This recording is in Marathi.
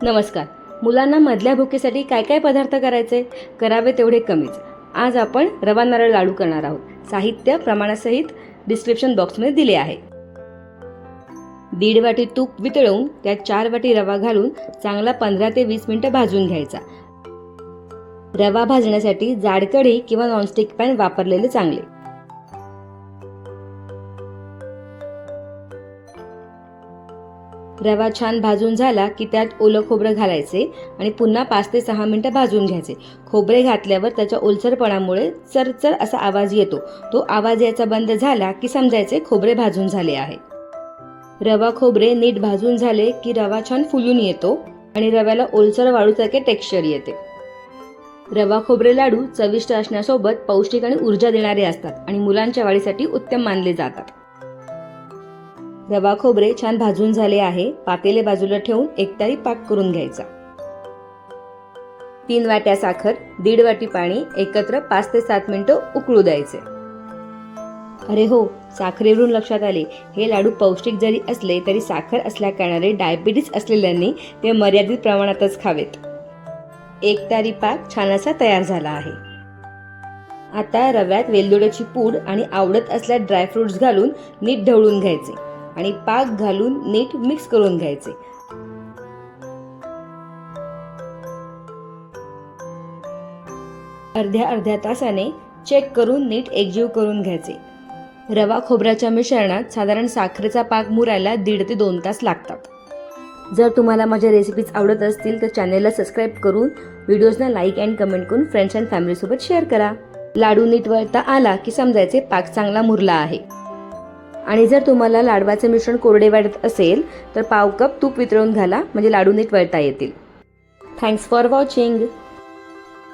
नमस्कार. मुलांना मधल्या भुकेसाठी काय काय पदार्थ करायचे, करावे तेवढे कमीच. आज आपण रवा नारळ लाडू करणार आहोत. साहित्य प्रमाणासहित डिस्क्रिप्शन बॉक्समध्ये दिले आहे. 1.5 वाटी तूप वितळवून त्यात 4 वाटी रवा घालून चांगला 15 ते 20 मिनिटं भाजून घ्यायचा. रवा भाजण्यासाठी जाड कढई किंवा नॉनस्टिक पॅन वापरलेले चांगले. रवा छान भाजून झाला की त्यात ओलं खोबरं घालायचे आणि पुन्हा 5 ते 6 मिनिटं भाजून घ्यायचे. खोबरे घातल्यावर त्याच्या ओलसरपणामुळे चरचर असा आवाज येतो. तो आवाज यायचा बंद झाला की समजायचे खोबरे भाजून झाले आहे. रवा खोबरे नीट भाजून झाले की रवा छान फुलून येतो आणि रव्याला ओलसर वाळूसारखे टेक्स्चर येते. रवा खोबरे लाडू चविष्ट असण्यासोबत पौष्टिक आणि ऊर्जा देणारे असतात आणि मुलांच्या वाढीसाठी उत्तम मानले जातात. रवा खोबरे छान भाजून झाले आहे. पातेले बाजूला ठेवून एकतारी पाक करून घ्यायचा. 3 वाट्या साखर, 1.5 वाटी पाणी एकत्र 5 ते 7 मिनिटं उकळू द्यायचे. अरे हो, साखरेवरून लक्षात आले, हे लाडू पौष्टिक जरी असले तरी साखर असल्याकारणाने डायबिटीस असलेल्यांनी ते मर्यादित प्रमाणातच खावेत. एकतारी पाक छान असा तयार झाला आहे. आता रव्यात वेलदोड्याची पूड आणि आवडत असल्यास ड्रायफ्रुट्स घालून नीट ढवळून घ्यायचे आणि पाक घालून नीट मिक्स करून घ्यायचे. अर्ध्या तासाने चेक करून नीट एकजीव करून घ्यायचे. रवा खोबऱ्याच्या मिश्रणात साधारण साखरेचा पाक मुरायला 1.5 ते 2 तास लागतात. जर तुम्हाला माझ्या रेसिपीज आवडत असतील तर चॅनेलला सबस्क्राईब करून व्हिडिओजना लाईक अँड कमेंट करून फ्रेंड्स अँड फॅमिलीसोबत शेअर करा. लाडू नीट वळता आला की समजायचे पाक चांगला मुरला आहे. आणि जर तुम्हाला लाडवाचे मिश्रण कोरडे वाटत असेल तर पाव कप तूप वितळून घाला, म्हणजे लाडू नीट वळता येतील. Thanks for watching.